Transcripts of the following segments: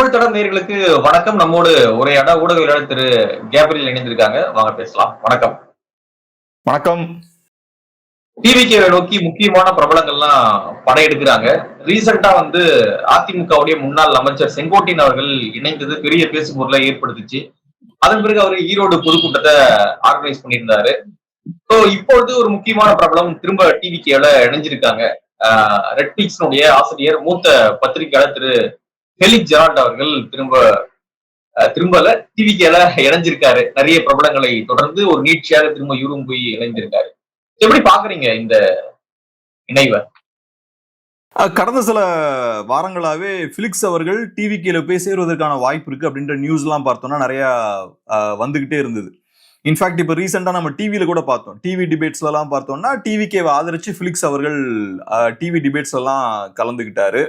தமிழ் தொடர் நேயர்களுக்கு வணக்கம். நம்மோடு உரையாட ஊடகவியலாளர் திரு கேப்ரியல் இணைந்திருக்காங்க. வாங்க பேசலாம். வணக்கம். வணக்கம். டிவிகேவை நோக்கி முக்கியமான பிரபலங்கள்லாம் படையெடுக்கிறாங்க. ரீசெண்டா அதிமுகவுடைய முன்னாள் அமைச்சர் செங்கோட்டையன் அவர்கள் இணைந்தது பெரிய பேசுபொருளை ஏற்படுத்துச்சு. அதன் பிறகு அவர் ஈரோடு பொதுக்கூட்டத்தை ஆர்கனைஸ் பண்ணியிருந்தாரு. இப்பொழுது ஒரு முக்கியமான பிரபலம் திரும்ப டிவிகேல இணைஞ்சிருக்காங்க. ரெட்பிக்ஸினுடைய ஆசிரியர் மூத்த பத்திரிகையாளர் திரு ஃபெலிக்ஸ் ஜெரால்ட் அவர்கள் திரும்பல டிவிகேல இணைஞ்சிருக்காரு. நிறைய பிரபலங்களை தொடர்ந்து ஒரு நீட்சியாக திரும்ப இவரும் போய் இணைந்திருக்காரு. எப்படி பாக்குறீங்க இந்த இணைவை? கடந்த சில வாரங்களாவே பிலிக்ஸ் அவர்கள் டிவிகேல போய் சேருவதற்கான வாய்ப்பு இருக்கு அப்படின்ற நியூஸ் எல்லாம் பார்த்தோம்னா நிறைய வந்துகிட்டே இருந்தது. இன்ஃபேக்ட் இப்ப ரீசெண்டா நம்ம டிவியில கூட பார்த்தோம். டிவி டிபேட்ஸ்ல எல்லாம் பார்த்தோம்னா டிவிகேவை ஆதரிச்சு பிலிக்ஸ் அவர்கள் டிவி டிபேட்ஸ் எல்லாம் கலந்துகிட்டாரு.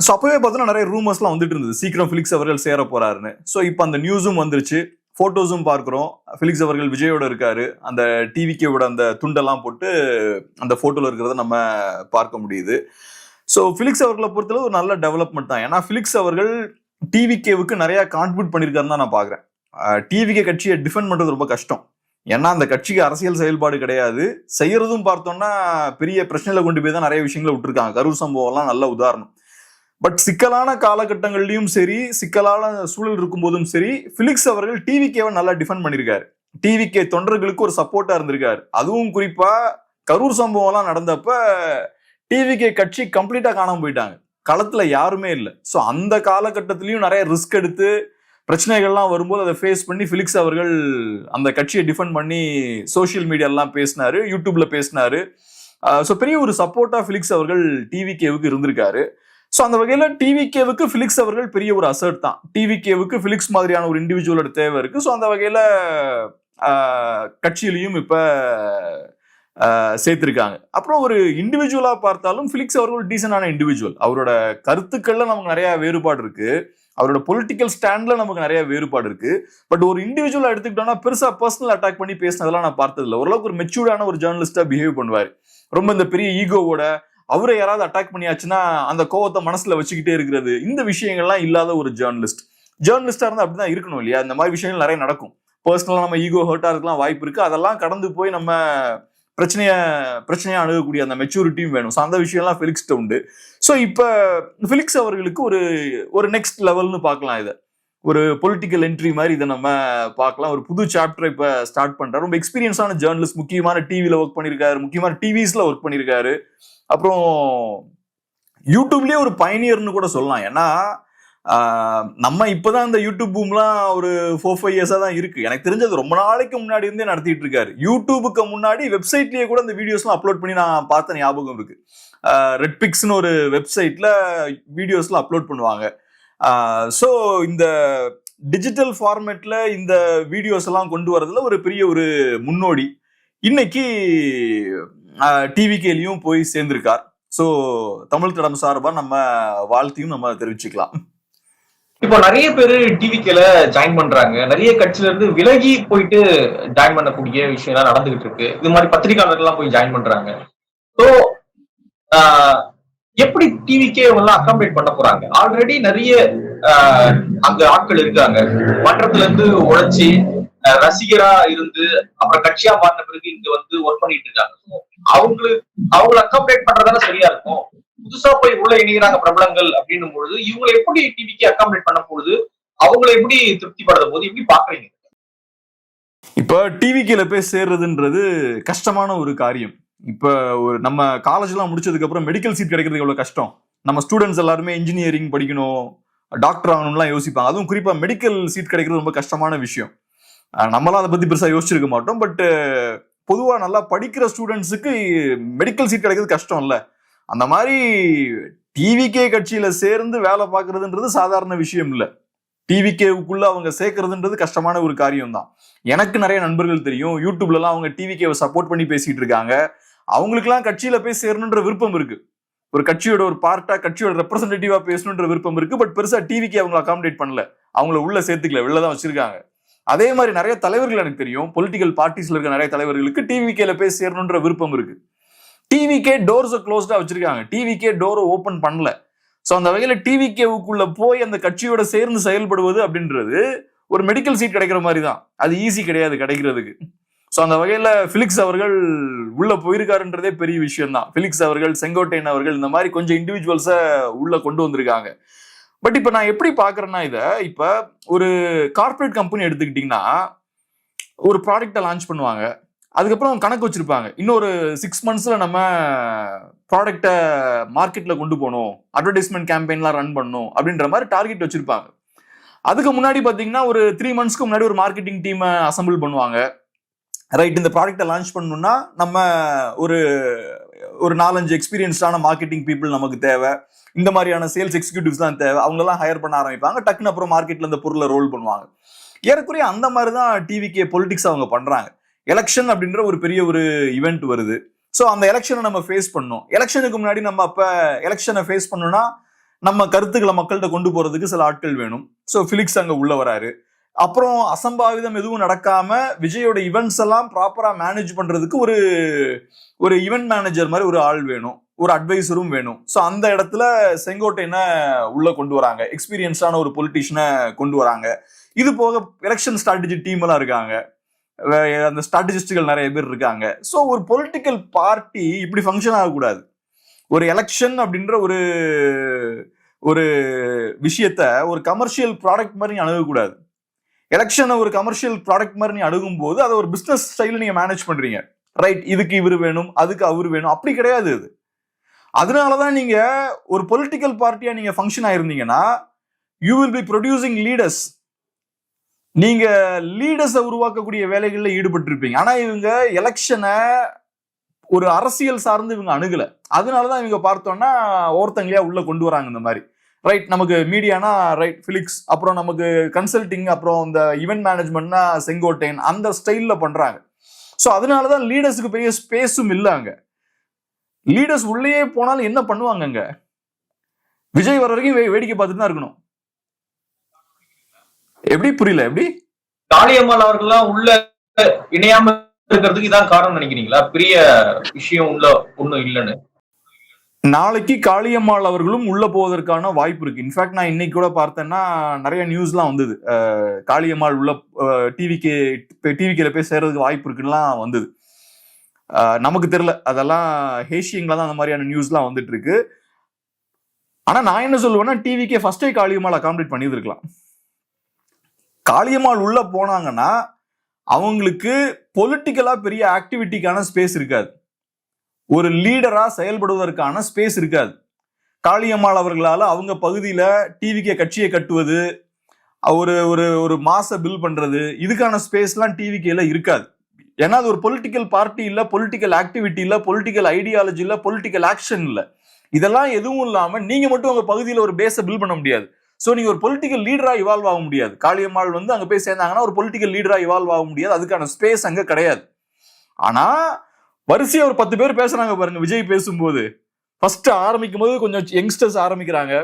ஸோ அப்பவே பார்த்தோன்னா நிறைய ரூமர்ஸ்லாம் வந்துட்டு இருந்தது, சீக்கிரம் பிலிக்ஸ் அவர்கள் சேர போறாருன்னு. ஸோ இப்போ அந்த நியூஸும் வந்துருச்சு, போட்டோஸும் பார்க்கிறோம். பிலிக்ஸ் அவர்கள் விஜயோட இருக்காரு, அந்த டிவிகேவோட அந்த துண்டெல்லாம் போட்டு அந்த போட்டோல இருக்கிறத நம்ம பார்க்க முடியுது. ஸோ பிலிக்ஸ் அவர்களை பொறுத்தளவு ஒரு நல்ல டெவலப்மெண்ட் தான். ஏன்னா பிலிக்ஸ் அவர்கள் டிவிகேவுக்கு நிறைய கான்ட்ரிபியூட் பண்ணியிருக்காருன்னு தான் நான் பாக்குறேன். டிவிகே கட்சியை டிஃபெண்ட் பண்றது ரொம்ப கஷ்டம். ஏன்னா அந்த கட்சிக்கு அரசியல் செயல்பாடு கிடையாது, செய்யறதும் பார்த்தோம்னா பெரிய பிரச்சனையில கொண்டு போய் தான் நிறைய விஷயங்களை விட்டுருக்காங்க. கரூர் சம்பவம் எல்லாம் நல்ல உதாரணம். பட் சிக்கலான காலகட்டங்கள்லயும் சரி, சிக்கலான சூழல் இருக்கும் போதும் சரி, பிலிக்ஸ் அவர்கள் டிவிகேவை நல்லா டிஃபெண்ட் பண்ணிருக்காரு. டிவிகே தொண்டர்களுக்கு ஒரு சப்போர்ட்டா இருந்திருக்காரு. அதுவும் குறிப்பா கரூர் சம்பவம் எல்லாம் நடந்தப்ப டிவிகே கட்சி கம்ப்ளீட்டா காணாம போயிட்டாங்க, களத்துல யாருமே இல்லை. ஸோ அந்த காலகட்டத்திலயும் நிறைய ரிஸ்க் எடுத்து பிரச்சனைகள்லாம் வரும்போது அதை ஃபேஸ் பண்ணி பிலிக்ஸ் அவர்கள் அந்த கட்சியை டிஃபெண்ட் பண்ணி சோசியல் மீடியாலாம் பேசினாரு, யூடியூப்ல பேசினாரு. ஸோ பெரிய ஒரு சப்போர்ட்டா பிலிக்ஸ் அவர்கள் டிவிகேவுக்கு இருந்திருக்காரு. ஸோ அந்த வகையில டிவிகேவுக்கு பிலிக்ஸ் அவர்கள் பெரிய ஒரு அசர்ட் தான். டிவிகேவுக்கு பிலிக்ஸ் மாதிரியான ஒரு இண்டிவிஜுவலோட தேவை இருக்கு. ஸோ அந்த வகையில கட்சியிலையும் இப்ப சேர்த்திருக்காங்க. அப்புறம் ஒரு இண்டிவிஜுவலா பார்த்தாலும் பிலிக்ஸ் அவர்கள் ஒரு டீசென்டான இண்டிவிஜுவல். அவரோட கருத்துக்கள்ல நமக்கு நிறைய வேறுபாடு இருக்கு, அவரோட பொலிட்டிக்கல் ஸ்டாண்ட்ல நமக்கு நிறைய வேறுபாடு இருக்கு. பட் ஒரு இண்டிவிஜுவலா எடுத்துக்கிட்டோம்னா பெருசா பர்சனல் அட்டாக் பண்ணி பேசினதெல்லாம் நான் பார்த்தது இல்லை. ஓரளவுக்கு ஒரு மெச்சூர்டான ஒரு ஜேர்னலிஸ்டா பிஹேவ் பண்ணுவாரு. ரொம்ப இந்த பெரிய ஈகோவோட அவரை யாராவது அட்டாக் பண்ணியாச்சுன்னா அந்த கோவத்தை மனசுல வச்சுக்கிட்டே இருக்கிறது, இந்த விஷயங்கள்லாம் இல்லாத ஒரு ஜேர்னலிஸ்டா இருந்தா அப்படிதான் இருக்கணும் இல்லையா? இந்த மாதிரி விஷயங்கள் நிறைய நடக்கும். பர்சனலா நம்ம ஈகோ ஹர்ட்டா இருக்கலாம் வாய்ப்பு இருக்கு. அதெல்லாம் கடந்து போய் நம்ம பிரச்சனையா அணுகக்கூடிய அந்த மெச்சூரிட்டியும் வேணும். ஸோ அந்த விஷயம்லாம் பிலிக்ஸ்ட உண்டு. ஸோ இப்ப பிலிக்ஸ் அவர்களுக்கு ஒரு நெக்ஸ்ட் லெவல்னு பார்க்கலாம். இதை ஒரு பொலிட்டிக்கல் என்ட்ரி மாதிரி இதை நம்ம பார்க்கலாம். ஒரு புது சாப்டர் இப்ப ஸ்டார்ட் பண்றாரு. ரொம்ப எக்ஸ்பீரியன்ஸான ஜேர்னலிஸ்ட், முக்கியமான டிவில ஒர்க் பண்ணியிருக்காரு, முக்கியமான டிவிஸ்ல ஒர்க் பண்ணியிருக்காரு. அப்புறம் யூடியூப்லயே ஒரு பயனியர்னு கூட சொல்லலாம். ஏன்னா நம்ம இப்பதான் இந்த யூடியூப் பூம்லாம் ஒரு 4-5 இயர்ஸா தான் இருக்கு. எனக்கு தெரிஞ்சது ரொம்ப நாளைக்கு முன்னாடி இருந்தே நடத்திட்டு இருக்காரு. யூடியூபுக்கு முன்னாடி வெப்சைட்லயே கூட இந்த வீடியோஸ்லாம் அப்லோட் பண்ணி நான் பார்த்த ஞாபகம் இருக்கு. ரெட்பிக்ஸ்னு ஒரு வெப்சைட்ல வீடியோஸ்லாம் அப்லோட் பண்ணுவாங்க. ஸோ இந்த டிஜிட்டல் ஃபார்மேட்ல இந்த வீடியோஸ் எல்லாம் கொண்டு வரதுல ஒரு பெரிய ஒரு முன்னோடி. இன்னைக்கு டிவிகேலையும் போய் சேர்ந்திருக்கார். ஸோ தமிழ் தடம் சார்பா நம்ம வாழ்த்தையும் நம்ம தெரிவிச்சுக்கலாம். இப்போ நிறைய பேரு டிவிகேல ஜாயின் பண்றாங்க, நிறைய கட்சியில இருந்து விலகி போயிட்டு ஜாயின் பண்ணக்கூடிய விஷயம் எல்லாம் நடந்துகிட்டு இருக்கு. இது மாதிரி பத்திரிகையாளர்கள் எல்லாம் போய் ஜாயின் பண்றாங்க. ஸோ எப்படி டிவிகே எல்லாம் அகாமடேட் பண்ண போறாங்க? ஆல்ரெடி நிறைய அங்க ஆட்கள் இருக்காங்க, மன்றத்துல இருந்து உழைச்சி ரசிகரா இருந்து அப்புறம் கட்சியா மாறின பிறகு இங்க ஒர்க் பண்ணிட்டு இருக்காங்க. அவங்களை அகாமடேட் பண்றதானே சரியா இருக்கும். புதுசா போய் உள்ள இணைகிறாங்க பிரபலங்கள் அப்படின்னும் பொழுது இவங்களை எப்படி டிவிக்கு அகாமடேட் பண்ண போகுது, அவங்களை எப்படி திருப்திப்படுத்த போது எப்படி பாக்குறீங்க? இப்ப டிவிக்கில போய் சேர்றதுன்றது கஷ்டமான ஒரு காரியம். இப்ப நம்ம காலேஜ் எல்லாம் முடிச்சதுக்கு அப்புறம் மெடிக்கல் சீட் கிடைக்கிறது எவ்வளவு கஷ்டம். நம்ம ஸ்டூடெண்ட்ஸ் எல்லாருமே இன்ஜினியரிங் படிக்கணும், டாக்டர் ஆகணும்லாம் யோசிப்பாங்க. அதுவும் குறிப்பா மெடிக்கல் சீட் கிடைக்கிறது ரொம்ப கஷ்டமான விஷயம். நம்மளாம் அதை பத்தி பெருசா யோசிச்சிருக்க மாட்டோம். பட் பொதுவா நல்லா படிக்கிற ஸ்டூடெண்ட்ஸுக்கு மெடிக்கல் சீட் கிடைக்கிறது கஷ்டம் இல்ல. அந்த மாதிரி டிவிகே கட்சியில சேர்ந்து வேலை பார்க்கறதுன்றது சாதாரண விஷயம் இல்ல. டிவிகேவுக்குள்ள அவங்க சேர்க்கறதுன்றது கஷ்டமான ஒரு காரியம் தான். எனக்கு நிறைய நண்பர்கள் தெரியும், யூடியூப்ல எல்லாம் அவங்க டிவிகேவை சப்போர்ட் பண்ணி பேசிட்டு இருக்காங்க. அவங்களுக்கு எல்லாம் கட்சியில போய் சேரணுன்ற விருப்பம் இருக்கு. ஒரு கட்சியோட ஒரு பார்ட்டா, கட்சியோட ரெப்ரசன்டேட்டிவா பேசணுன்ற விருப்பம் இருக்கு. பட் பெருசா டிவிகே அவங்களை அகாமடேட் பண்ணல, அவங்கள உள்ள சேர்த்துக்கல, வெளிலதான் வச்சிருக்காங்க. அதே மாதிரி நிறைய தலைவர்கள் எனக்கு தெரியும், பொலிட்டிக்கல் பார்ட்டிஸ்ல இருக்க நிறைய தலைவர்களுக்கு டிவிகேல போய் சேரணுன்ற விருப்பம் இருக்கு. டிவிகே டோர்ஸை க்ளோஸ்டா வச்சிருக்காங்க, டிவிகே டோரை ஓபன் பண்ணல. ஸோ அந்த வகையில டிவிகேவுக்குள்ள போய் அந்த கட்சியோட சேர்ந்து செயல்படுவது அப்படின்றது ஒரு மெடிக்கல் சீட் கிடைக்கிற மாதிரி தான். அது ஈஸி கிடையாது கிடைக்கிறதுக்கு. ஸோ அந்த வகையில பிலிக்ஸ் அவர்கள் உள்ள போயிருக்காருன்றதே பெரிய விஷயம் தான். பிலிக்ஸ் அவர்கள், செங்கோட்டையன் அவர்கள், இந்த மாதிரி கொஞ்சம் இண்டிவிஜுவல்ஸை உள்ள கொண்டு வந்திருக்காங்க. பட் இப்ப நான் எப்படி பாக்குறேன்னா, இப்ப ஒரு கார்பரேட் கம்பெனி எடுத்துக்கிட்டீங்கன்னா ஒரு ப்ராடக்டை லான்ச் பண்ணுவாங்க, அதுக்கப்புறம் கணக்கு வச்சிருப்பாங்க, இன்னொரு 6 monthsல நம்ம ப்ராடக்டை மார்க்கெட்ல கொண்டு போகணும், அட்வர்டைஸ்மெண்ட் கேம்பெயின்லாம் ரன் பண்ணணும் அப்படின்ற மாதிரி டார்கெட் வச்சிருப்பாங்க. அதுக்கு முன்னாடி பாத்தீங்கன்னா ஒரு 3 monthsக்கு முன்னாடி ஒரு மார்க்கெட்டிங் டீமை அசம்பிள் பண்ணுவாங்க. ரைட், இந்த ப்ராடக்டை லான்ச் பண்ணணும்னா நம்ம ஒரு 4-5 எக்ஸ்பீரியன்ஸ்டான மார்க்கெட்டிங் பீப்புள் நமக்கு தேவை, இந்த மாதிரியான சேல்ஸ் எக்ஸிக்யூட்டிவ்ஸ் தான் தேவை, அவங்களெல்லாம் ஹையர் பண்ண ஆரம்பிப்பாங்க. டக்குன்னு அப்புறம் மார்க்கெட்ல இந்த பொருளை ரோல் பண்ணுவாங்க. ஏறக்குறைய அந்த மாதிரி தான் டிவிகே பொலிட்டிக்ஸ் அவங்க பண்றாங்க. எலெக்ஷன் அப்படின்ற ஒரு பெரிய ஒரு இவெண்ட் வருது. ஸோ அந்த எலெக்ஷனை நம்ம ஃபேஸ் பண்ணணும். எலெக்ஷனுக்கு முன்னாடி நம்ம அப்ப எலெக்ஷனை ஃபேஸ் பண்ணணும்னா நம்ம கருத்துக்களை மக்கள்கிட்ட கொண்டு போறதுக்கு சில ஆட்கள் வேணும். ஸோ பிலிக்ஸ் அங்க உள்ள வராரு. அப்புறம் அசம்பாவிதம் எதுவும் நடக்காம விஜயோட இவெண்ட்ஸ் எல்லாம் ப்ராப்பரா மேனேஜ் பண்றதுக்கு ஒரு இவெண்ட் மேனேஜர் மாதிரி ஒரு ஆள் வேணும், ஒரு அட்வைசரும் வேணும். ஸோ அந்த இடத்துல செங்கோட்டையனை உள்ள கொண்டு வராங்க, எக்ஸ்பீரியன்ஸான ஒரு பொலிட்டிஷியனை கொண்டு வராங்க. இது போக எலெக்ஷன் ஸ்ட்ராட்டஜி டீம் எல்லாம் இருக்காங்க, அந்த ஸ்ட்ராட்டஜிஸ்டுகள் நிறைய பேர் இருக்காங்க. ஸோ ஒரு பொலிட்டிக்கல் பார்ட்டி இப்படி ஃபங்க்ஷன் ஆகக்கூடாது. ஒரு எலெக்ஷன் அப்படின்ற ஒரு விஷயத்த ஒரு கமர்ஷியல் ப்ராடக்ட் மாதிரி நீ அணுகக்கூடாது. எலெக்ஷனை ஒரு கமர்ஷியல் ப்ராடக்ட் மாதிரி நீ அணுகும் போது அதை ஒரு பிசினஸ் ஸ்டைல நீங்க மேனேஜ் பண்றீங்க. ரைட், இதுக்கு இவர் வேணும், அதுக்கு அவர் வேணும், அப்படி கிடையாது அது. அதனாலதான் நீங்க ஒரு பொலிட்டிக்கல் பார்ட்டியா நீங்க ஃபங்க்ஷன் ஆயிருந்தீங்கன்னா you will be producing leaders. நீங்க லீடர்ஸை உருவாக்கக்கூடிய வேலைகள்ல ஈடுபட்டு இருப்பீங்க. ஆனா இவங்க எலெக்ஷனை ஒரு அரசியல் சார்ந்து இவங்க அணுகல. அதனாலதான் இவங்க பார்த்தோம்னா ஒருத்தங்களையா உள்ள கொண்டு வராங்க இந்த மாதிரி. ரைட், நமக்கு மீடியானா ரைட் பிலிக்ஸ், அப்புறம் நமக்கு கன்சல்டிங், அப்புறம் இந்த ஈவென்ட் மேனேஜ்மெண்ட்னா செங்கோட்டையன், அந்த ஸ்டைல்ல பண்றாங்க. ஸோ அதனாலதான் லீடர்ஸுக்கு பெரிய ஸ்பேஸும் இல்லை அங்க. லீடர்ஸ் உள்ளேயே போனாலும் என்ன பண்ணுவாங்க அங்க? விஜய் வர வரைக்கும் வேடிக்கை பார்த்துட்டு தான் இருக்கணும். எப்படி? புரியல. எப்படி? காளியம்மாள் அவர்கள்லாம் உள்ள இணையாம இருக்கிறதுக்கு இதான் காரணம் நினைக்கிறீங்களா? பெரிய விஷயம் உள்ள ஒண்ணும் இல்லைன்னு. நாளைக்கு காளியம்மாள் அவர்களும் உள்ள போவதற்கான வாய்ப்பு இருக்கு. இன்ஃபேக்ட் நான் இன்னைக்கு கூட பார்த்தேன்னா நிறைய நியூஸ்லாம் வந்தது, காளியம்மாள் உள்ள டிவிக்கேல போய் சேர்றதுக்கு வாய்ப்பு இருக்குலாம் வந்தது. நமக்கு தெரியல, அதெல்லாம் ஹேஷியங்களா தான் அந்த மாதிரியான நியூஸ்லாம் வந்துட்டு இருக்கு. ஆனா நான் என்ன சொல்லுவேன்னா, டிவிக்கே ஃபர்ஸ்டே காளியம்மாள் அகாமடேட் பண்ணியிருக்கலாம். காளியம்மாள் உள்ள போனாங்கன்னா அவங்களுக்கு பொலிட்டிக்கலா பெரிய ஆக்டிவிட்டிக்கான ஸ்பேஸ் இருக்காது, ஒரு லீடரா செயல்படுவதற்கான ஸ்பேஸ் இருக்காது. காளியம்மாள் அவர்களால அவங்க பகுதியில டிவிக்கே கட்சியை கட்டுவது, ஒரு மாச பில் பண்றது, இதுக்கான ஸ்பேஸ்லாம் டிவிக்கேல இருக்காது. ஏன்னா அது ஒரு பொலிட்டிக்கல் பார்ட்டி இல்ல, பொலிட்டிக்கல் ஆக்டிவிட்டி இல்ல, பொலிட்டிக்கல் ஐடியாலஜி இல்ல, பொலிட்டிக்கல் ஆக்ஷன் இல்ல. இதெல்லாம் எதுவும் இல்லாம நீங்க மட்டும் உங்க பகுதியில ஒரு பேஸை பில் பண்ண முடியாது. சோ நீங்க ஒரு பொலிட்டிக்கல் லீடரா இவால்வ் ஆக முடியாது. காளியம்மாள் அங்க போய் சேர்ந்தாங்கன்னா ஒரு பொலிட்டிக்கல் லீடரா இவால்வ் ஆக முடியாது, அதுக்கான ஸ்பேஸ் அங்க கிடையாது. ஆனா வரிசையா ஒரு 10 பேர் பேசுறாங்க பாருங்க விஜய் பேசும்போது. ஃபர்ஸ்ட் ஆரம்பிக்கும் போது கொஞ்சம் யங்ஸ்டர்ஸ் ஆரம்பிக்கிறாங்க,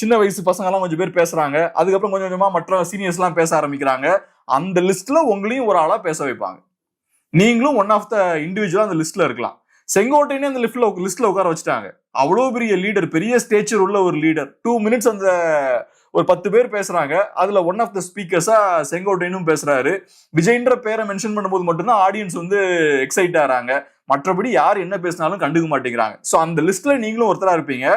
சின்ன வயசு பசங்க எல்லாம் கொஞ்சம் பேர் பேசுறாங்க, அதுக்கப்புறம் கொஞ்சம் கொஞ்சமா மற்ற சீனியர்ஸ் எல்லாம் பேச ஆரம்பிக்கிறாங்க. அந்த லிஸ்ட்ல உங்களையும் ஒரு ஆளா பேச வைப்பாங்க, நீங்களும் ஒன் ஆஃப் த இண்டிவிஜுவலா அந்த லிஸ்ட்ல இருக்கலாம். செங்கோட்டையனே அந்த லிஸ்ட்ல உட்கார வச்சுட்டாங்க. அவ்வளவு பெரிய லீடர், பெரிய ஸ்டேச்சர் உள்ள ஒரு லீடர். 2 minutes அந்த ஒரு 10 பேர் பேசுறாங்க, அதுல ஒன் ஆஃப் த ஸ்பீக்கர்ஸா செங்கோட்டையனும் பேசுறாரு. விஜய்ன்ற பேரை மென்ஷன் பண்ணும்போது மட்டும்தான் ஆடியன்ஸ் எக்ஸைட் ஆறாங்க, மற்றபடி யார் என்ன பேசினாலும் கண்டுக்க மாட்டேங்கிறாங்க. சோ அந்த லிஸ்ட்ல நீங்களும் ஒருத்தரா இருப்பீங்க.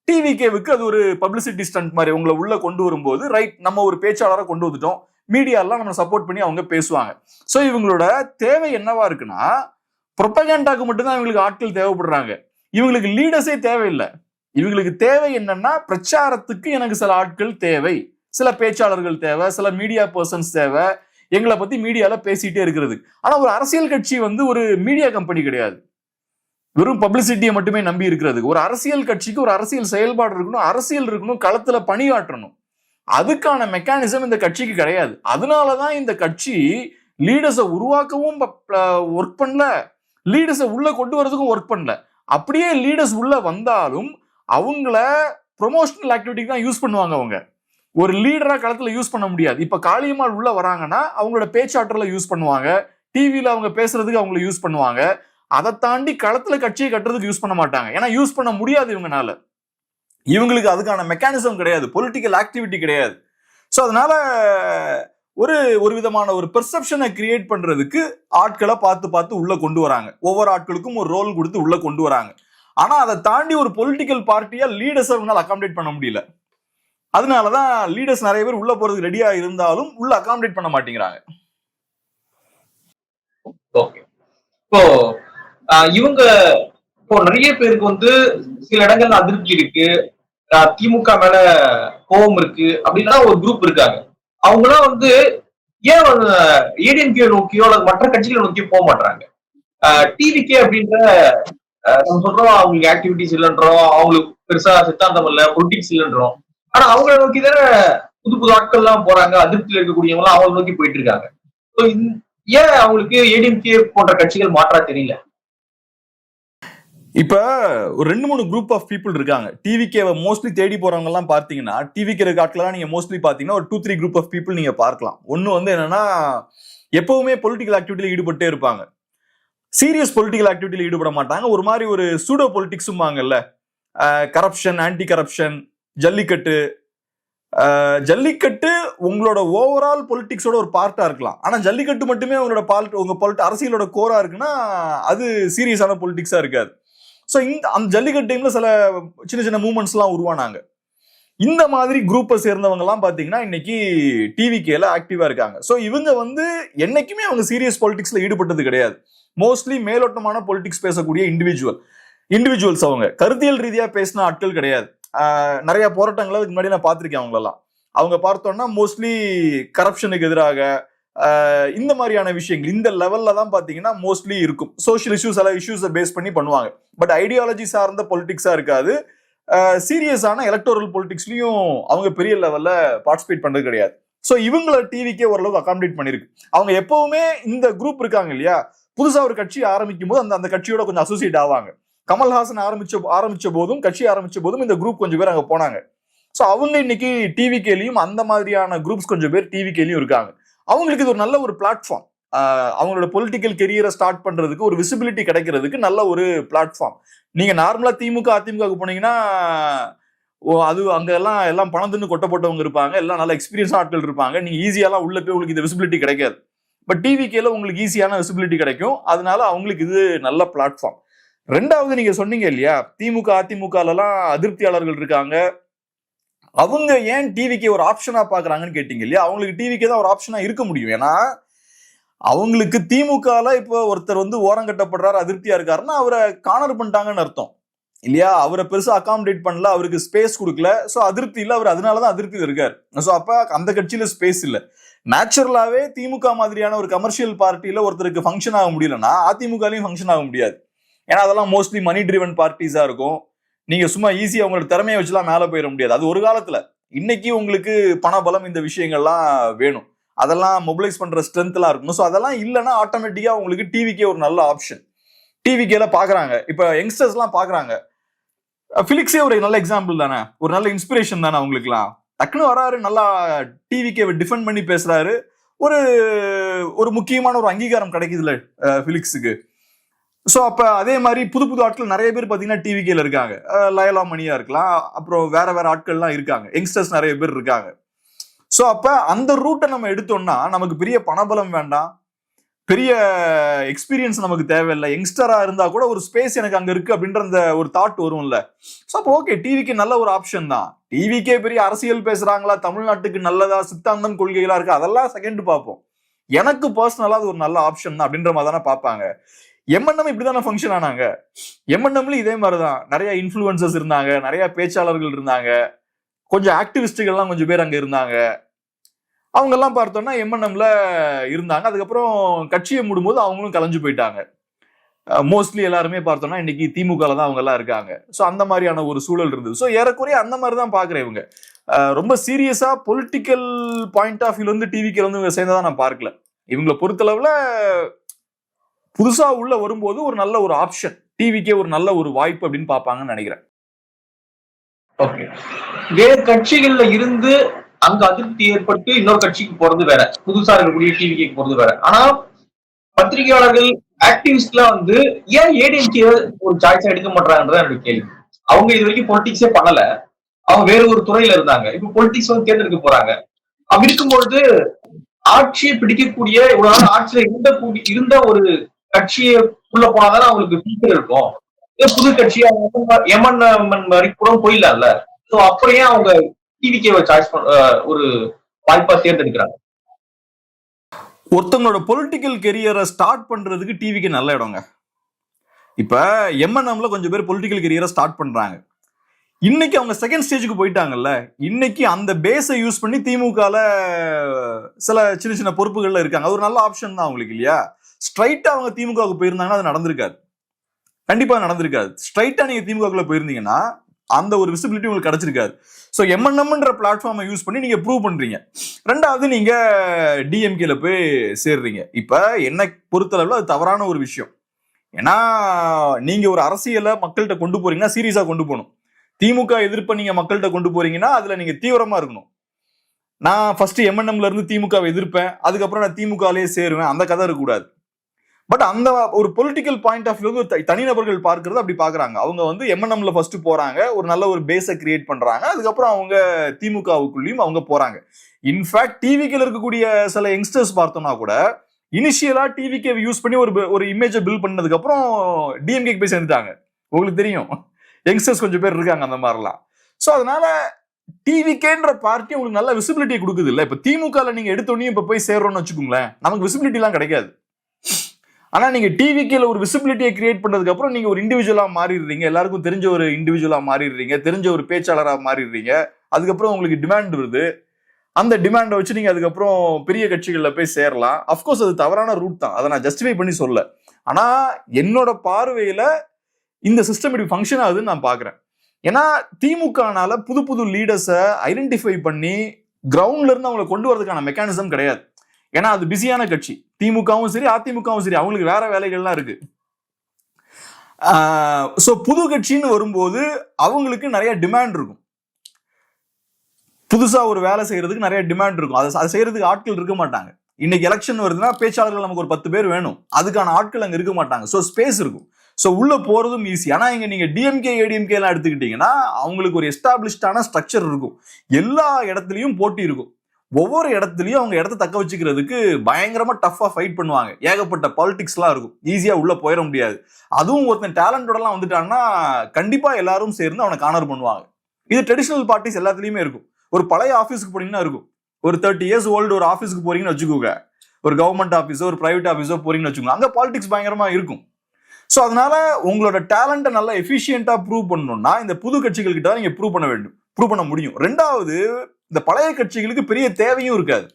டிவிகேவுக்கு அது ஒரு பப்ளிசிட்டி ஸ்டண்ட் மாதிரி உங்களை உள்ள கொண்டு வரும்போது, ரைட் நம்ம ஒரு பேச்சாளரை கொண்டு வந்துட்டோம், மீடியாலாம் நம்ம சப்போர்ட் பண்ணி அவங்க பேசுவாங்க. சோ இவங்களோட தேவை என்னவா இருக்குன்னா, ப்ரொபகண்டாக்கு மட்டும்தான் இவங்களுக்கு ஆட்கள் தேவைப்படுறாங்க, இவங்களுக்கு லீடர்ஸே தேவையில்லை. இவங்களுக்கு தேவை என்னன்னா, பிரச்சாரத்துக்கு எனக்கு சில ஆட்கள் தேவை, சில பேச்சாளர்கள் தேவை, சில மீடியா பர்சன்ஸ் தேவை, எங்களை பத்தி மீடியால பேசிட்டே இருக்கிறது. ஆனா ஒரு அரசியல் கட்சி ஒரு மீடியா கம்பெனி கிடையாது, வெறும் பப்ளிசிட்டியை மட்டுமே நம்பி இருக்கிறது. ஒரு அரசியல் கட்சிக்கு ஒரு அரசியல் செயல்பாடு இருக்கணும், அரசியல் இருக்கணும், களத்துல பணியாற்றணும். அதுக்கான மெக்கானிசம் இந்த கட்சிக்கு கிடையாது. அதனாலதான் இந்த கட்சி லீடர்ஸை உருவாக்கவும் ஒர்க் பண்ணல, லீடர்ஸை உள்ள கொண்டு வரதுக்கும் ஒர்க் பண்ணல. அப்படியே லீடர்ஸ் உள்ள வந்தாலும் அவங்கள ப்ரொமோஷனல் ஆக்டிவிட்டிக்கு தான் யூஸ் பண்ணுவாங்க. அவங்க ஒரு லீடரா களத்துல யூஸ் பண்ண முடியாது. இப்ப காளியம்மாள் உள்ள வராங்கன்னா அவங்களோட பேச்சாற்றல யூஸ் பண்ணுவாங்க, டிவியில அவங்க பேசுறதுக்கு அவங்களை யூஸ் பண்ணுவாங்க. அதை தாண்டி களத்துல கட்சியை கட்டுறதுக்கு யூஸ் பண்ண மாட்டாங்க, ஏன்னா யூஸ் பண்ண முடியாது இவங்கனால. இவங்களுக்கு அதுக்கான மெக்கானிசம் கிடையாது, பொலிட்டிக்கல் ஆக்டிவிட்டி கிடையாது. ஸோ அதனால ஒரு விதமான ஒரு பெர்செப்ஷனை கிரியேட் பண்றதுக்கு ஆட்களை பார்த்து பார்த்து உள்ள கொண்டு வராங்க. ஒவ்வொரு ஆட்களுக்கும் ஒரு ரோல் கொடுத்து உள்ள கொண்டு வராங்க. ஆனா அதை தாண்டி ஒரு பொலிட்டிக்கல் பார்ட்டியா லீடர்ஸ் அவங்களால அகாமடேட் பண்ண முடியல. அதனாலதான் லீடர்ஸ் நிறைய பேர் உள்ள போறதுக்கு ரெடியா இருந்தாலும் உள்ள அகாமடேட் பண்ண மாட்டேங்கிறாங்க. ஓகே, இப்போ இவங்க இப்போ நிறைய பேருக்கு வந்து சில இடங்கள்ல அதிருப்தி இருக்கு, திமுக மேல கோபம் இருக்கு அப்படின்னா ஒரு குரூப் இருக்காங்க. அவங்களாம் வந்து ஏன் ஏடிஎம்கே நோக்கியோ அல்லது மற்ற கட்சிகளை நோக்கியோ போக மாட்டாங்க. டிவிகே அப்படின்ற நம்ம சொல்றோம் அவங்களுக்கு ஆக்டிவிட்டிஸ் இல்லைன்றோம், அவங்களுக்கு பெருசா சித்தாந்தம் இல்ல, பொலிட்டிக்ஸ் இல்லைன்றோம். ஆனா அவங்கள நோக்கி தானே புது புது ஆட்கள் எல்லாம் போறாங்க, அதிருப்தியில் இருக்கக்கூடியவங்க எல்லாம் அவங்களை நோக்கி போயிட்டு இருக்காங்க. ஏன் அவங்களுக்கு ஏடிஎம்கே போன்ற கட்சிகள் மாற்றா தெரியல? இப்ப ஒரு 2-3 குரூப் ஆஃப் பீப்புள் இருக்காங்க. டிவிகேவை மோஸ்ட்லி தேடி போறவங்க எல்லாம் பாத்தீங்கன்னா, டிவிகே ஆட்களெல்லாம் நீங்க மோஸ்ட்லி பாத்தீங்கன்னா ஒரு 2-3 குரூப் ஆஃப் பீப்புள் நீங்க பார்க்கலாம். ஒன்னு வந்து என்னன்னா, எப்பவுமே பொலிட்டிக்கல் ஆக்டிவிட்டியில ஈடுபட்டே இருப்பாங்க, சீரியஸ் பொலிட்டிக்கல் ஆக்டிவிட்டியில ஈடுபட மாட்டாங்க. ஒரு மாதிரி ஒரு சூடோ பொலிட்டிக்ஸும் வாங்கல்ல, corruption, anti corruption, Jallikattu. Jallikattu உங்களோட ஓவரால் பொலிட்டிக்ஸோட ஒரு பார்ட்டா இருக்கலாம். ஆனா ஜல்லிக்கட்டு மட்டுமே உங்க அரசியலோட கோரா இருக்குன்னா அது சீரியஸான பொலிட்டிக்ஸா இருக்காது. ஸோ அந்த ஜல்லிக்கட்டு டைம்ல சில சின்ன சின்ன மூவ்மெண்ட்ஸ் எல்லாம் உருவானாங்க. இந்த மாதிரி குரூப்பை சேர்ந்தவங்க எல்லாம் பாத்தீங்கன்னா இன்னைக்கு டிவிகேல ஆக்டிவா இருக்காங்க. ஸோ இவங்க வந்து என்னைக்குமே அவங்க சீரியஸ் பொலிட்டிக்ஸ்ல ஈடுபட்டது கிடையாது. மோஸ்ட்லி மேலோட்டமான பொலிட்டிக்ஸ் பேசக்கூடிய இண்டிவிஜுவல்ஸ். அவங்க கருத்தியல் ரீதியா பேசின ஆட்கள் கிடையாது. நிறைய போராட்டங்களை அதுக்கு முன்னாடி நான் பார்த்திருக்கேன். அவங்களெல்லாம் அவங்க பார்த்தோம்னா மோஸ்ட்லி கரப்ஷனுக்கு எதிராக இந்த மாதிரியான விஷயங்கள் இந்த லெவல்ல தான் பாத்தீங்கன்னா மோஸ்ட்லி இருக்கும். சோஷியல் இஷ்யூஸ் எல்லாம் இஷ்யூஸை பேஸ் பண்ணி பண்ணுவாங்க. பட் ஐடியாலஜி சார்ந்த பொலிட்டிக்ஸா இருக்காது. சீரியஸான எலக்டோரல் பொலிட்டிக்ஸ்லயும் அவங்க பெரிய லெவல்ல பார்ட்டிசிபேட் பண்றது கிடையாது. ஸோ இவங்களை டிவிக்கே ஓரளவுக்கு அகாமடேட் பண்ணிருக்கு. அவங்க எப்பவுமே இந்த குரூப் இருக்காங்க இல்லையா, புதுசா ஒரு கட்சி ஆரம்பிக்கும் போது அந்த கட்சியோட கொஞ்சம் அசோசியேட் ஆவாங்க. கமல்ஹாசன் ஆரம்பிச்ச போதும் கட்சி ஆரம்பிச்ச போதும் இந்த குரூப் கொஞ்சம் பேர் அங்க போனாங்க. ஸோ அவங்க இன்னைக்கு டிவிகேலையும் அந்த மாதிரியான குரூப்ஸ் கொஞ்சம் பேர் டிவிகேலையும் இருக்காங்க. அவங்களுக்கு இது ஒரு நல்ல ஒரு பிளாட்ஃபார்ம். அவங்களோட பொலிட்டிக்கல் கெரியரை ஸ்டார்ட் பண்றதுக்கு ஒரு விசிபிலிட்டி கிடைக்கிறதுக்கு நல்ல ஒரு பிளாட்ஃபார்ம். நீங்க நார்மலா திமுக அதிமுக போனீங்கன்னா அது அங்க எல்லாம் பணத்துன்னு கொட்ட போட்டவங்க இருப்பாங்க, எல்லாம் நல்ல எக்ஸ்பீரியன்ஸ் ஆட்கள் இருப்பாங்க. நீங்க ஈஸியாலாம் உள்ள போய் உங்களுக்கு இந்த விசிபிலிட்டி கிடைக்காது. பட் டிவிகேல உங்களுக்கு ஈஸியான விசிபிலிட்டி கிடைக்கும். அதனால அவங்களுக்கு இது நல்ல பிளாட்ஃபார்ம். ரெண்டாவது நீங்க சொன்னீங்க இல்லையா, திமுக அதிமுக எல்லாம் அதிருப்தியாளர்கள் இருக்காங்க, அவங்க ஏன் டிவிக்கு ஒரு ஆப்ஷனா பாக்குறாங்கன்னு கேட்டீங்க இல்லையா. அவங்களுக்கு டிவிக்கு தான் ஒரு ஆப்ஷனா இருக்க முடியும். ஏன்னா அவங்களுக்கு திமுகல இப்போ ஒருத்தர் வந்து ஓரம் கட்டப்படுறாரு, அதிருப்தியா இருக்காருன்னா அவரை கார்னர் பண்ணிட்டாங்கன்னு அர்த்தம் இல்லையா. அவரை பெருசா அகாமடேட் பண்ணல, அவருக்கு ஸ்பேஸ் கொடுக்கல. ஸோ அதிருப்தி இல்லை, அவர் அதனாலதான் அதிருப்தியில் இருக்காரு. ஸோ அப்ப அந்த கட்சியில ஸ்பேஸ் இல்லை. நேச்சுரலாவே திமுக மாதிரியான ஒரு கமர்ஷியல் பார்ட்டியில ஒருத்தருக்கு ஃபங்க்ஷன் ஆக முடியலன்னா அதிமுகலையும் ஃபங்க்ஷன் ஆக முடியாது. ஏன்னா அதெல்லாம் மோஸ்ட்லி மணி ட்ரிவன் பார்ட்டிஸா இருக்கும். நீங்க சும்மா ஈஸியா உங்களோட திறமையை வச்சுலாம் மேல போயிட முடியாது. அது ஒரு காலத்துல. இன்னைக்கு உங்களுக்கு பணபலம் இந்த விஷயங்கள்லாம் வேணும், அதெல்லாம் மொபிலைஸ் பண்ற ஸ்ட்ரென்த் எல்லாம் இருக்கணும். ஸோ அதெல்லாம் இல்லைன்னா ஆட்டோமேட்டிக்கா உங்களுக்கு டிவிக்கே ஒரு நல்ல ஆப்ஷன். டிவிக்கேல பாக்குறாங்க, இப்ப யங்ஸ்டர்ஸ் எல்லாம் பாக்குறாங்க. பிலிக்ஸே ஒரு நல்ல எக்ஸாம்பிள் தானே, ஒரு நல்ல இன்ஸ்பிரேஷன் தானே அவங்களுக்குலாம். டக்குன்னு வராரு, நல்லா டிவிக்கே டிஃபெண்ட் பண்ணி பேசுறாரு, ஒரு முக்கியமான ஒரு அங்கீகாரம் கிடைக்குதுல்ல பிலிக்ஸுக்கு. ஸோ அப்ப அதே மாதிரி புது புது ஆட்கள் நிறைய பேர் பாத்தீங்கன்னா டிவிகேல இருக்காங்க. லயலா மணியா இருக்கலாம், அப்புறம் வேற ஆட்கள்லாம் இருக்காங்க, யங்ஸ்டர்ஸ் நிறைய பேர் இருக்காங்க. ஸோ அப்ப அந்த ரூட்டை நம்ம எடுத்தோம்னா நமக்கு பெரிய பணபலம் வேண்டாம், பெரிய எக்ஸ்பீரியன்ஸ் நமக்கு தேவையில்லை. யங்ஸ்டரா இருந்தா கூட ஒரு ஸ்பேஸ் எனக்கு அங்க இருக்கு அப்படின்ற அந்த ஒரு தாட் வரும்ல. ஸோ அப்போ ஓகே, டிவிக்கு நல்ல ஒரு ஆப்ஷன் தான். டிவிக்கே பெரிய அரசியல் பேசுறாங்களா, தமிழ்நாட்டுக்கு நல்லதா, சித்தாந்தம் கொள்கைகளா இருக்கு, அதெல்லாம் செகண்ட் பார்ப்போம். எனக்கு பர்சனலா அது ஒரு நல்ல ஆப்ஷன் தான் அப்படின்ற மாதிரி தானே பார்ப்பாங்க. எம்என்எம் இப்படிதானே ஃபங்க்ஷன் ஆனாங்க. எம்என்எம்ல இதே மாதிரிதான் நிறைய இன்ஃபுளுசர்ஸ் இருந்தாங்க, நிறைய பேச்சாளர்கள் இருந்தாங்க, கொஞ்சம் ஆக்டிவிஸ்டுகள்லாம் கொஞ்சம் பேர் அங்க இருந்தாங்க. அவங்க எல்லாம் பார்த்தோம்னா எம்என்எம்ல இருந்தாங்க. அதுக்கப்புறம் கட்சியை மூடும்போது அவங்களும் கலைஞ்சு போயிட்டாங்க. மோஸ்ட்லி எல்லாருமே பார்த்தோம்னா இன்னைக்கு திமுக தான் அவங்க எல்லாம் இருக்காங்க. ஸோ அந்த மாதிரியான ஒரு சூழல் இருந்தது. ஸோ ஏறக்குறைய அந்த மாதிரி தான் பாக்குறேன். இவங்க ரொம்ப சீரியஸா பொலிட்டிக்கல் பாயிண்ட் ஆஃப் வியூல வந்து டிவிக்கு வந்து இவங்க சேர்ந்ததா நான் பார்க்கல. இவங்களை பொறுத்தளவுல புதுசா உள்ள வரும்போது ஒரு நல்ல ஒரு ஆப்ஷன், டிவிக்கே ஒரு நல்ல ஒரு வாய்ப்பு அப்படின்னு பாப்பாங்கன்னு நினைக்கிறேன். ஓகே, வேறு கட்சிகள்ல இருந்து அங்க அதிருப்தி ஏற்பட்டு இன்னொரு கட்சிக்கு போறது வேற, புதுசா இருக்கக்கூடிய டிவிக்கு போறது வேற. ஆனா பத்திரிகையாளர்கள், ஆக்டிவிஸ்ட்லாம் வந்து ஏன் ஏடிஎம்கே ஒரு சாய்ஸா எடுக்க மாட்டாங்கன்றதான் என்னோட கேள்வி. அவங்க இது வரைக்கும் பொலிட்டிக்ஸே பண்ணல, அவங்க வேற ஒரு துறையில இருந்தாங்க. இப்ப பொலிட்டிக்ஸ் வந்து தேர்ந்தெடுக்க போறாங்க. அப்படி இருக்கும்பொழுது ஆட்சியை பிடிக்கக்கூடிய இவ்வளவு நாள் ஆட்சியில இருந்த ஒரு கட்சியுள்ள போனாதானே அவங்களுக்கு ஃபியூச்சர் இருக்கும். புது கட்சியா எம்என்எம் மாதிரி கூட போயிடலாம்ல. சோ அப்படியே அவங்க டிவிகேவை சாய்ஸ் ஒரு வாய்ப்பா தேர்ந்தெடுக்கிறாங்க. ஒருத்தவங்களோட பொலிட்டிக்கல் கெரியரை ஸ்டார்ட் பண்றதுக்கு டிவிக்கு நல்ல இடங்க. இப்ப எம்என்எம்ல கொஞ்சம் பேர் பொலிட்டிக்கல் கெரியரை ஸ்டார்ட் பண்றாங்க. இன்னைக்கு அவங்க செகண்ட் ஸ்டேஜுக்கு போயிட்டாங்கல்ல. இன்னைக்கு அந்த பேஸை யூஸ் பண்ணி திமுகல சில சின்ன சின்ன பொறுப்புகள்ல இருக்காங்க. ஒரு நல்ல ஆப்ஷன் தான் அவங்களுக்கு இல்லையா. ஸ்ட்ரைட்டா அவங்க திமுகவுக்கு போயிருந்தாங்கன்னா அது நடந்திருக்காது, கண்டிப்பா நடந்திருக்காது. ஸ்ட்ரைட்டா நீங்க திமுகக்குள்ள போயிருந்தீங்கன்னா அந்த ஒரு விசிபிலிட்டி உங்களுக்கு கிடைச்சிருக்காது. ஸோ எம்என்எம்ன்ற பிளாட்ஃபார்மை யூஸ் பண்ணி நீங்க ப்ரூவ் பண்றீங்க. ரெண்டாவது நீங்க டிஎம்கேல போய் சேர்றீங்க. இப்ப என்னை பொறுத்தளவுல அது தவறான ஒரு விஷயம். ஏன்னா நீங்க ஒரு அரசியலை மக்கள்கிட்ட கொண்டு போறீங்கன்னா சீரியஸா கொண்டு போகணும். திமுக எதிர்ப்பை நீங்க மக்கள்கிட்ட கொண்டு போறீங்கன்னா அதுல நீங்க தீவிரமா இருக்கணும். நான் ஃபர்ஸ்ட் எம்என்எம்ல இருந்து திமுகவை எதிர்ப்பேன், அதுக்கப்புறம் நான் திமுகலயே சேருவேன், அந்த கதை இருக்கக்கூடாது. பட் அந்த ஒரு பொலிட்டிக்கல் பாயிண்ட் ஆஃப் வியூ தனிநபர்கள் பார்க்கறது அப்படி பாக்குறாங்க. அவங்க வந்து எம்என்எம்ல ஃபர்ஸ்ட் போறாங்க, ஒரு நல்ல ஒரு பேஸை கிரியேட் பண்றாங்க, அதுக்கப்புறம் அவங்க திமுகவுக்குள்ளேயும் அவங்க போறாங்க. இன்ஃபேக்ட் டிவிக்கில் இருக்கக்கூடிய சில யங்ஸ்டர்ஸ் பார்த்தோம்னா கூட இனிஷியலா டிவிக்கு யூஸ் பண்ணி ஒரு இமேஜை பில்ட் பண்ணதுக்கு அப்புறம் டிஎம்கேக்கு போய் சேர்ந்துட்டாங்க. உங்களுக்கு தெரியும், யங்ஸ்டர்ஸ் கொஞ்சம் பேர் இருக்காங்க அந்த மாதிரிலாம். ஸோ அதனால டிவிகேன்ற பார்ட்டி உங்களுக்கு நல்ல விசிபிலிட்டியை கொடுக்குது இல்ல. இப்ப திமுகல நீங்க எடுத்தோடனே இப்ப போய் சேர்றோம்னு வச்சுக்கோங்களேன், நமக்கு விசிபிலிட்டி எல்லாம் கிடைக்காது. ஆனா நீங்க டிவிகேல ஒரு விசிபிலிட்டியை கிரியேட் பண்ணதுக்கு அப்புறம் நீங்க ஒரு இண்டிவிஜுவலா மாறிடுறீங்க, எல்லாருக்கும் தெரிஞ்ச ஒரு இண்டிவிஜுவலா மாறிடுறீங்க, தெரிஞ்ச ஒரு பேச்சாளரா மாறிடுறீங்க. அதுக்கப்புறம் உங்களுக்கு டிமாண்ட் வருது, அந்த டிமாண்டை வச்சு நீங்க அதுக்கப்புறம் பெரிய கட்சிகள்ல போய் சேரலாம். அப்கோர்ஸ் அது தவறான ரூட் தான், அதை நான் ஜஸ்டிஃபை பண்ணி சொல்ல. ஆனா என்னோட பார்வையில இந்த சிஸ்டம் இப்படி ஃபங்க்ஷன் ஆகுதுன்னு நான் பாக்குறேன். ஏன்னா திமுகனால புது புது லீடர்ஸை ஐடென்டிஃபை பண்ணி கிரவுண்ட்ல இருந்து அவங்களை கொண்டு வரதுக்கான மெக்கானிசம் கிடையாது. ஏன்னா அது பிஸியான கட்சி, திமுகவும் சரி அதிமுகவும் சரி, அவங்களுக்கு வேற வேலைகள்லாம் இருக்கு. சோ புது கட்சின்னு வரும்போது அவங்களுக்கு நிறைய டிமாண்ட் இருக்கும். புதுசா ஒரு வேலை செய்யறதுக்கு நிறைய டிமாண்ட் இருக்கும். அதை செய்யறதுக்கு ஆட்கள் இருக்க மாட்டாங்க. இன்னைக்கு எலெக்ஷன் வருதுன்னா பேச்சாளர்கள் நமக்கு ஒரு 10 பேர் வேணும், அதுக்கான ஆட்கள் அங்க இருக்க மாட்டாங்க. ஸோ ஸ்பேஸ் இருக்கும், ஸோ உள்ள போறதும் ஈஸி. ஆனா இங்க நீங்க டிஎம்கே ஏடிஎம்கே எல்லாம் எடுத்துக்கிட்டீங்கன்னா அவங்களுக்கு ஒரு எஸ்டாப்ளிஷ்டான ஸ்ட்ரக்சர் இருக்கும், எல்லா இடத்துலயும் போட்டி இருக்கும், ஒவ்வொரு இடத்துலயும் அவங்க இடத்த தக்க வச்சுக்கிறதுக்கு பயங்கரமா டஃபா ஃபைட் பண்ணுவாங்க, ஏகப்பட்ட பாலிடிக்ஸ் எல்லாம் இருக்கும், ஈஸியா உள்ள போயிட முடியாது. அதுவும் ஒருத்தன் டேலண்டோட எல்லாம் வந்துட்டான்னா கண்டிப்பா எல்லாரும் சேர்ந்து அவனை கார்னர் பண்ணுவாங்க. இது ட்ரெடிஷனல் பார்ட்டிஸ் எல்லாத்துலயுமே இருக்கும். ஒரு பழைய ஆஃபீஸுக்கு போனீங்கன்னா இருக்கும், ஒரு 30 years ஓல்டு ஒரு ஆஃபீஸுக்கு போறீங்கன்னு வச்சுக்கோங்க, ஒரு கவர்மெண்ட் ஆஃபீஸோ ஒரு பிரைவேட் ஆஃபீஸோ போறீங்கன்னு வச்சுக்கோங்க, அங்க பாலிடிக்ஸ் பயங்கரமா இருக்கும். ஸோ அதனால உங்களோட டேலண்ட்டை நல்லா எஃபிஷியன்டா ப்ரூவ் பண்ணணும்னா இந்த புது கட்சிகள் கிட்ட நீங்க ப்ரூவ் பண்ண முடியும். ரெண்டாவது, இந்த பழைய கட்சிகளுக்கு பெரிய தேவையும் இருக்காது.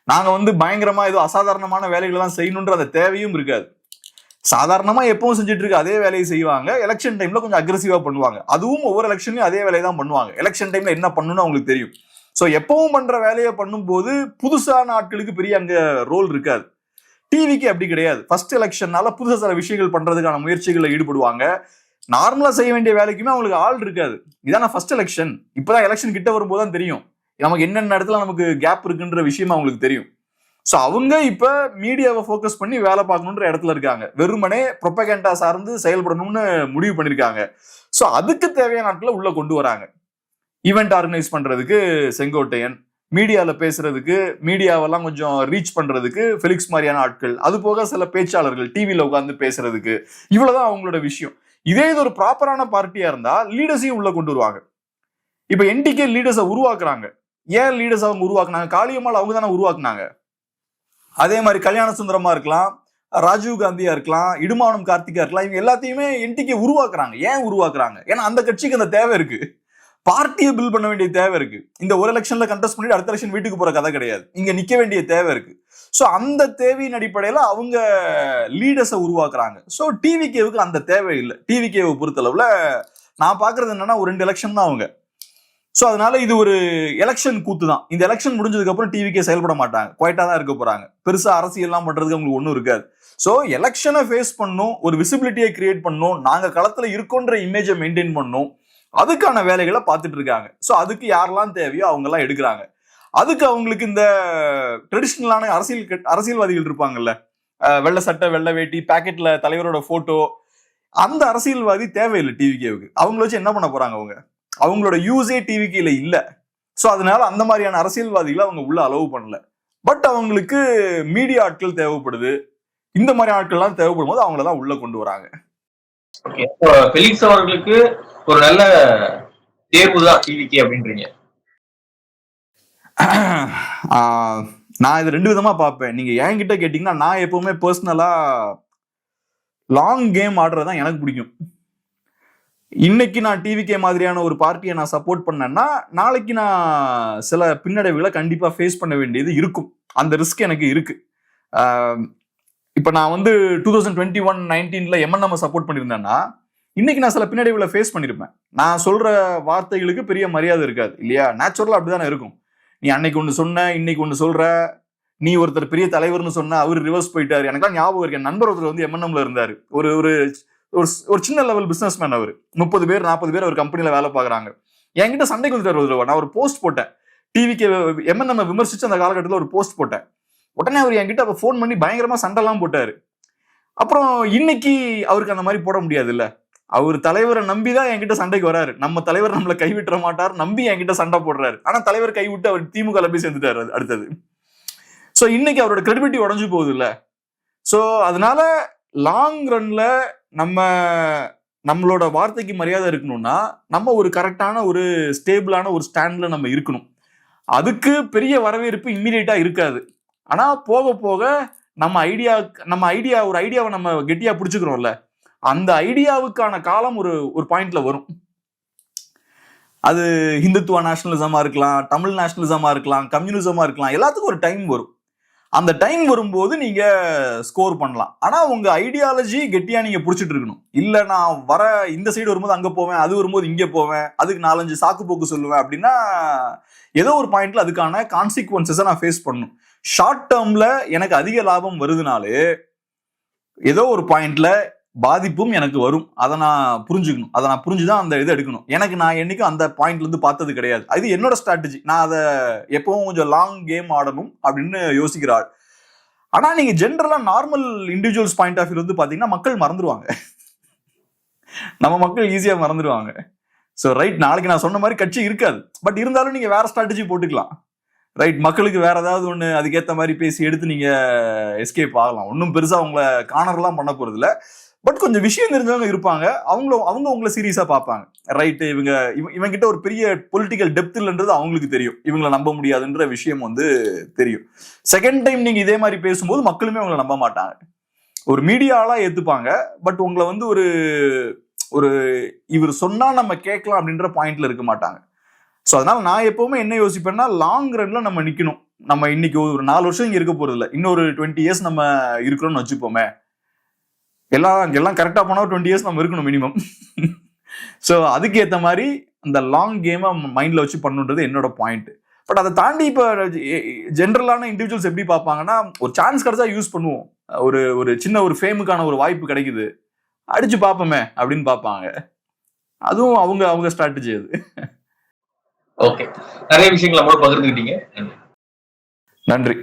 நாங்க வந்து பயங்கரமா ஏதோ அசாதாரணமான வேலைகளை தான் செய்யணுன்ற அந்த தேவையும் இருக்காது. சாதாரணமா எப்பவும் செஞ்சுட்டு இருக்க அதே வேலையை செய்வாங்க. எலெக்ஷன் டைம்ல கொஞ்சம் அக்ரெசிவா பண்ணுவாங்க, அதுவும் ஒவ்வொரு எலெக்ஷன்லயும் அதே வேலையை தான் பண்ணுவாங்க. எலெக்ஷன் டைம்ல என்ன பண்ணணும்னு அவங்களுக்கு தெரியும். ஸோ எப்பவும் பண்ற வேலையை பண்ணும்போது புதுசான ஆட்களுக்கு பெரிய அங்க ரோல் இருக்காது. டிவிக்கு அப்படி கிடையாது. ஃபர்ஸ்ட் எலெக்ஷன்னால புதுசா சில விஷயங்கள் பண்றதுக்கான முயற்சிகளில் ஈடுபடுவாங்க. நார்மலா செய்ய வேண்டிய வேலைக்குமே அவங்களுக்கு ஆள் இருக்காது. இதான் ஃபர்ஸ்ட் எலெக்ஷன், இப்பதான் எலெக்ஷன் கிட்ட வரும்போது தான் தெரியும் நமக்கு என்னென்ன இடத்துல நமக்கு கேப் இருக்குன்ற விஷயம் அவங்களுக்கு தெரியும். ஸோ அவங்க இப்ப மீடியாவை ஃபோக்கஸ் பண்ணி வேலை பார்க்கணுன்ற இடத்துல இருக்காங்க, வெறுமனே ப்ரொபகண்டா சார்ந்து செயல்படணும்னு முடிவு பண்ணிருக்காங்க. ஸோ அதுக்கு தேவையான நாட்களை உள்ள கொண்டு வராங்க. ஈவெண்ட் ஆர்கனைஸ் பண்றதுக்கு செங்கோட்டையன், மீடியால பேசுறதுக்கு, மீடியாவெல்லாம் கொஞ்சம் ரீச் பண்றதுக்கு ஃபெலிக்ஸ் மாதிரியான ஆட்கள், அது போக சில பேச்சாளர்கள் டிவியில உட்கார்ந்து பேசுறதுக்கு, இவ்வளவுதான் அவங்களோட விஷயம். இதே இது ஒரு ப்ராப்பரான பார்ட்டியா இருந்தா லீடர்ஸையும் உள்ள கொண்டு வருவாங்க. இப்ப என்டிகே லீடர்ஸை உருவாக்குறாங்க. ஏன் லீடர்ஸ் அவங்க உருவாக்குனாங்க? காளியம்மாள் அவங்க தானே உருவாக்குனாங்க. அதே மாதிரி கல்யாண சுந்தரமா இருக்கலாம், ராஜீவ் காந்தியா இருக்கலாம், இடுமானம் கார்த்திகா இருக்கலாம், இவங்க எல்லாத்தையுமே என்டிகே உருவாக்குறாங்க. ஏன் உருவாக்குறாங்க? ஏன்னா அந்த கட்சிக்கு அந்த தேவை இருக்கு, பார்ட்டியை பில்ட் பண்ண வேண்டிய தேவை இருக்கு. இந்த ஒரு எலெக்ஷன்ல கண்டெஸ்ட் பண்ணிட்டு அடுத்த எலெக்ஷன் வீட்டுக்கு போற கதை கிடையாது, இங்க நிக்க வேண்டிய தேவை இருக்கு. ஸோ அந்த தேவையின் அடிப்படையில அவங்க லீடர்ஸை உருவாக்குறாங்க. ஸோ டிவிகேவுக்கு அந்த தேவை இல்லை. டிவிகேவை பொறுத்தளவுல நான் பாக்குறது என்னன்னா ஒரு 2 எலெக்ஷன் தான் அவங்க. ஸோ அதனால இது ஒரு எலெக்ஷன் கூத்து தான். இந்த எலெக்ஷன் முடிஞ்சதுக்கு அப்புறம் டிவிகே செயல்பட மாட்டாங்க, குவைட்டா தான் இருக்க போறாங்க. பெருசா அரசியல்லாம் பண்றதுக்கு அவங்களுக்கு ஒன்றும் இருக்காது. ஸோ எலெக்ஷனை ஃபேஸ் பண்ணும், ஒரு விசிபிலிட்டியை கிரியேட் பண்ணும், நாங்க களத்துல இருக்கோன்ற இமேஜை மெயின்டைன் பண்ணும், அதுக்கான வேலைகளை பார்த்துட்டு இருக்காங்க. ஸோ அதுக்கு யாரெல்லாம் தேவையோ அவங்க எல்லாம் எடுக்கிறாங்க. அதுக்கு அவங்களுக்கு இந்த ட்ரெடிஷ்னலான அரசியல்வாதிகள் இருப்பாங்கல்ல, வெள்ளை சட்டை வெள்ளை வேட்டி பேக்கெட்ல தலைவரோட போட்டோ, அந்த அரசியல்வாதி தேவையில்லை டிவிகேவுக்கு. அவங்கள வச்சு என்ன பண்ண போறாங்க? அவங்க அவங்களோட யூஸே டிவிக்கில இல்ல. ஸோ அதனால அந்த மாதிரியான அரசியல்வாதிகளை அவங்க உள்ள அலோவ் பண்ணல. பட் அவங்களுக்கு மீடியா ஆட்கள் தேவைப்படுது, இந்த மாதிரி ஆட்கள்லாம் தேவைப்படும் போது அவங்கள தான் உள்ள கொண்டு வராங்க. ஓகே, ஃபெலிக்ஸ் அவர்களுக்கு ஒரு நல்ல தேர்வு தான் டிவிக்கு அப்படின்றீங்க. நான் இது 2 விதமா பார்ப்பேன். நீங்க என்கிட்ட கேட்டீங்கன்னா நான் எப்பவுமே பர்சனலா லாங் கேம் ஆடுறதுதான் எனக்கு பிடிக்கும். இன்னைக்கு நான் டிவிகே மாதிரியான ஒரு பார்ட்டியை நான் சப்போர்ட் பண்ணேன்னா நாளைக்கு நான் சில பின்னடைவுகளை கண்டிப்பா ஃபேஸ் பண்ண வேண்டியது இருக்கும். அந்த ரிஸ்க் எனக்கு இருக்கு. இப்ப நான் வந்து 2021-19 MNM சப்போர்ட் பண்ணியிருந்தேன்னா இன்னைக்கு நான் சில பின்னடைவுகளை ஃபேஸ் பண்ணிருப்பேன். நான் சொல்ற வார்த்தைகளுக்கு பெரிய மரியாதை இருக்காது இல்லையா? நேச்சுரலா அப்படிதானே இருக்கும். நீ அன்னைக்கு ஒண்ணு சொன்ன, இன்னைக்கு ஒண்ணு சொல்ற, நீ ஒருத்தர் பெரிய தலைவர்னு சொன்ன, அவர் ரிவர்ஸ் போயிட்டாரு. எனக்குலாம் ஞாபகம் இருக்கு, என் நண்பர் ஒருத்தர் வந்து MNMல இருந்தாரு. ஒரு ஒரு சின்ன லெவல் பிசினஸ் மேன். அவர் 30 பேர் 40 பேர் அவர் கம்பெனில வேலை பாக்குறாங்க. என்கிட்ட சண்டைக்கு வந்துட்டாரு. நான் ஒரு போஸ்ட் போட்டேன், டிவிக்கு MNM விமர்சிச்சு அந்த காலகட்டத்தில் ஒரு போஸ்ட் போட்டேன். உடனே அவர் என்கிட்ட அப்ப போன் பண்ணி பயங்கரமா சண்டைலாம் போட்டாரு. அப்புறம் இன்னைக்கு அவருக்கு அந்த மாதிரி போட முடியாது இல்ல. அவர் தலைவரை நம்பிதான் என்கிட்ட சண்டைக்கு வராரு. நம்ம தலைவர் நம்மளை கைவிட்டுற மாட்டார் நம்பி என்கிட்ட சண்டை போடுறாரு. ஆனா தலைவர் கைவிட்டு அவர் திமுக போய் சேர்ந்துட்டாரு அடுத்தது. சோ இன்னைக்கு அவரோட கிரெடிபிலிட்டி உடஞ்சு போகுது இல்ல. சோ அதனால லாங் ரன்ல நம்மளோட வார்த்தைக்கு மரியாதை இருக்கணும்னா நம்ம ஒரு கரெக்டான ஒரு ஸ்டேபிளான ஒரு ஸ்டாண்ட்ல நம்ம இருக்கணும். அதுக்கு பெரிய வரவேற்பு இம்மீடியட்டா இருக்காது. ஆனா போக போக நம்ம ஒரு ஐடியாவை நம்ம கெட்டியா பிடிச்சுக்கிறோம்ல, அந்த ஐடியாவுக்கான காலம் ஒரு பாயிண்ட்ல வரும். அது ஹிந்துத்துவ நேஷனலிசமா இருக்கலாம், தமிழ் நேஷனலிசமா இருக்கலாம், கம்யூனிசமா இருக்கலாம், எல்லாத்துக்கும் ஒரு டைம் வரும். அந்த டைம் வரும்போது நீங்க ஸ்கோர் பண்ணலாம். ஆனா உங்க ஐடியாலஜி கெட்டியா நீங்க புடிச்சிட்டு இருக்கணும். இல்ல நான் வர இந்த சைடு வரும்போது அங்க போவேன், அது வரும்போது இங்க போவேன், அதுக்கு 4-5 சாக்கு போக்கு சொல்லுவேன் அப்படின்னா ஏதோ ஒரு பாயிண்ட்ல அதுக்கான கான்சிக்வன்சஸை நான் ஃபேஸ் பண்ணணும். ஷார்ட் டேர்ம்ல எனக்கு அதிக லாபம் வருதுனாலே ஏதோ ஒரு பாயிண்ட்ல பாதிப்பும் எனக்கு வரும். அதை நான் புரிஞ்சுக்கணும். அதை நான் புரிஞ்சுதான் அந்த இதை எடுக்கணும். நான் என்னைக்கும் அந்த பாயிண்ட்ல இருந்து பார்த்தது கிடையாது. அது என்னோட ஸ்ட்ராட்டஜி. நான் அதை எப்பவும் கொஞ்சம் லாங் கேம் ஆடணும் அப்படின்னு யோசிக்கிறாள். ஆனா நீங்க ஜென்ரலா normal individuals point of view வந்து பாத்தீங்கன்னா மக்கள் மறந்துடுவாங்க. நம்ம மக்கள் ஈஸியா மறந்துடுவாங்க. ஸோ ரைட், நாளைக்கு நான் சொன்ன மாதிரி கட்சி இருக்காது. பட் இருந்தாலும் நீங்க வேற ஸ்ட்ராட்டஜி போட்டுக்கலாம். ரைட், மக்களுக்கு வேற ஏதாவது ஒண்ணு அதுக்கேற்ற மாதிரி பேசி எடுத்து நீங்க எஸ்கேப் ஆகலாம். ஒன்றும் பெருசா அவங்கள கார்னர்லாம் பண்ண போறது இல்லை. பட் கொஞ்சம் விஷயம் தெரிஞ்சவங்க இருப்பாங்க, அவங்க உங்களை சீரியஸா பார்ப்பாங்க. ரைட்டு, இவங்க கிட்ட ஒரு பெரிய பொலிட்டிக்கல் டெப்த் இல்லைன்றது அவங்களுக்கு தெரியும். இவங்களை நம்ப முடியாதுன்ற விஷயம் வந்து தெரியும். செகண்ட் டைம் நீங்க இதே மாதிரி பேசும்போது மக்களுமே உங்களை நம்ப மாட்டாங்க. ஒரு மீடியாலா ஏத்துப்பாங்க. பட் உங்களை வந்து ஒரு இவர் சொன்னா நம்ம கேட்கலாம் அப்படின்ற பாயிண்ட்ல இருக்க மாட்டாங்க. ஸோ அதனால நான் எப்பவுமே என்ன யோசிப்பேன்னா லாங் ரன்ல நம்ம நிக்கணும். நம்ம இன்னைக்கு ஒரு 4 வருஷம் இங்க இருக்க போறது இல்லை, இன்னொரு 20 இயர்ஸ் நம்ம இருக்கிறோம்னு வச்சுப்போமே. எல்லாம் கரெக்டா போனா 20 இயர்ஸ் நம்ம இருக்கணும் மினிமம். ஸோ அதுக்கு ஏற்ற மாதிரி அந்த லாங் கேமை மைண்ட்ல வச்சு பண்ணுன்றது என்னோட பாயிண்ட். பட் அதை தாண்டி இப்ப ஜென்ரலான இண்டிவிஜுவல்ஸ் எப்படி பார்ப்பாங்கன்னா, ஒரு சான்ஸ் கிடைச்சா யூஸ் பண்ணுவோம், ஒரு சின்ன ஒரு ஃபேமுக்கான ஒரு வாய்ப்பு கிடைக்குது, அடிச்சு பார்ப்போமே அப்படின்னு பார்ப்பாங்க. அதுவும் அவங்க ஸ்ட்ராட்டஜி அது. ஓகே, நிறைய விஷயங்களை பகிர்ந்துக்கிட்டீங்க. நன்றி.